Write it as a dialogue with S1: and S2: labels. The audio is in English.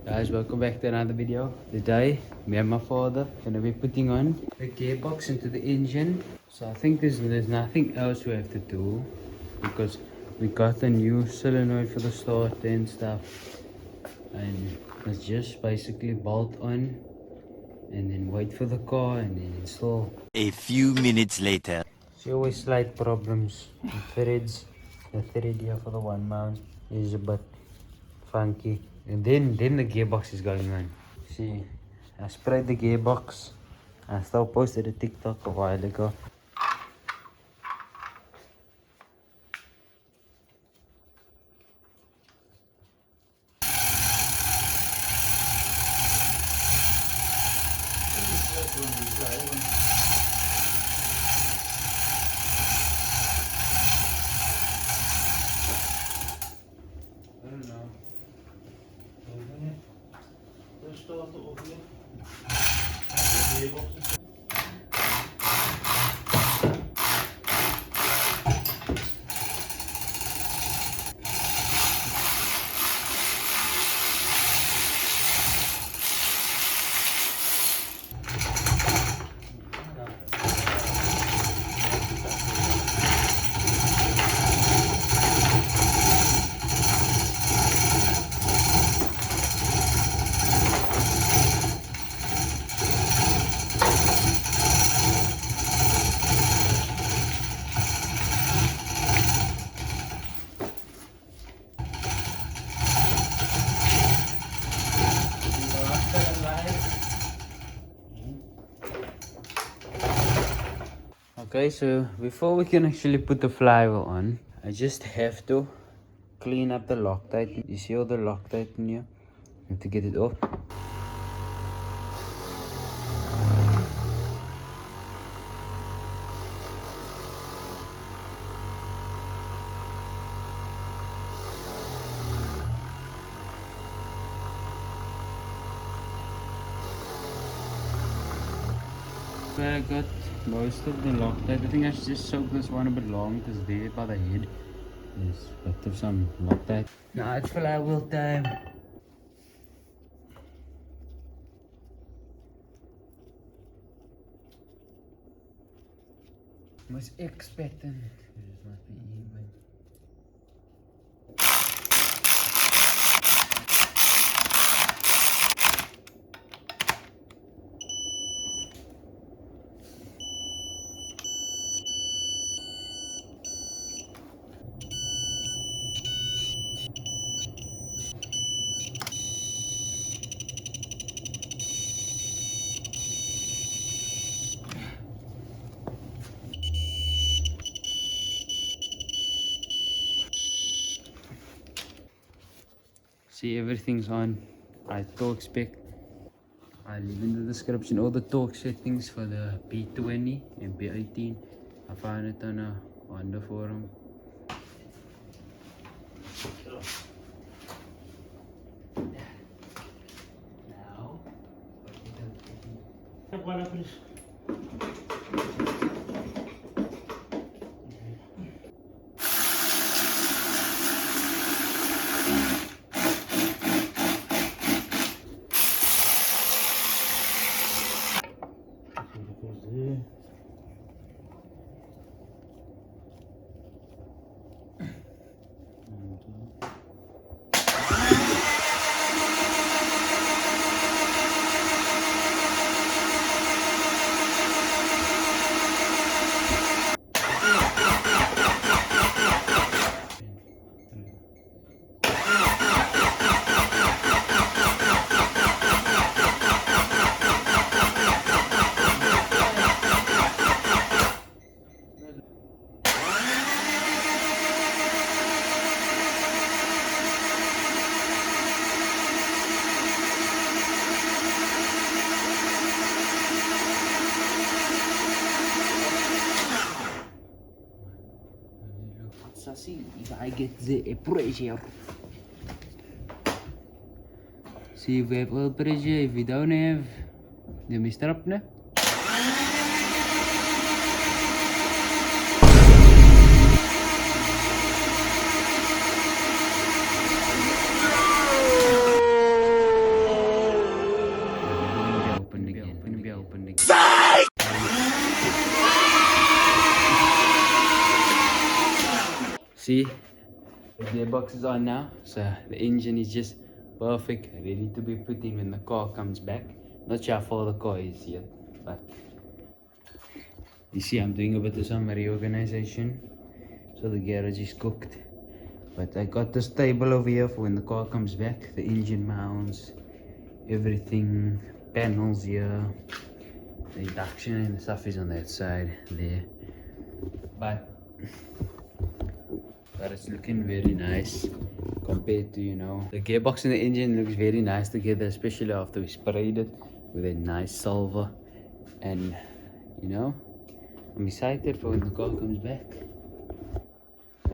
S1: Guys, welcome back to another video. Today, me and my father gonna be putting on the gearbox into the engine. So I think there's nothing else we have to do because we got a new solenoid for the starter and stuff, and it's just basically bolt on and then wait for the car and then install.
S2: A few minutes later.
S1: See, always slight problems. The thread here for the one mount is a bit funky, and then the gearbox is going on. See, I sprayed the gearbox. I still posted a TikTok a while ago. I don't know. Just start off here. Okay, so before we can actually put the flywheel on, I just have to clean up the Loctite. You see all the Loctite in here? I have to get it off. So I got most of the Loctite. I think I should just soak this one a bit long because there by the head is a bit of some Loctite. Now it's flywheel time. Was expecting. This must be even. See, everything's on. I Troque Specs. I'll leave in the description all the torque settings for the B20 and B18. I found it on a Honda forum. Now, let's see if I get the pressure. See if we have oil pressure. If we don't have, then we strap now. See, the gearbox is on now, so the engine is just perfect, ready to be put in when the car comes back. Not sure how far the car is yet, but you see I'm doing a bit of some reorganization, so the garage is cooked. But I got this table over here for when the car comes back, the engine mounts, everything, panels here, the induction and the stuff is on that side there. But it's looking very nice compared to, you know, the gearbox and the engine looks very nice together, especially after we sprayed it with a nice silver. And you know, I'm excited for when the car comes back.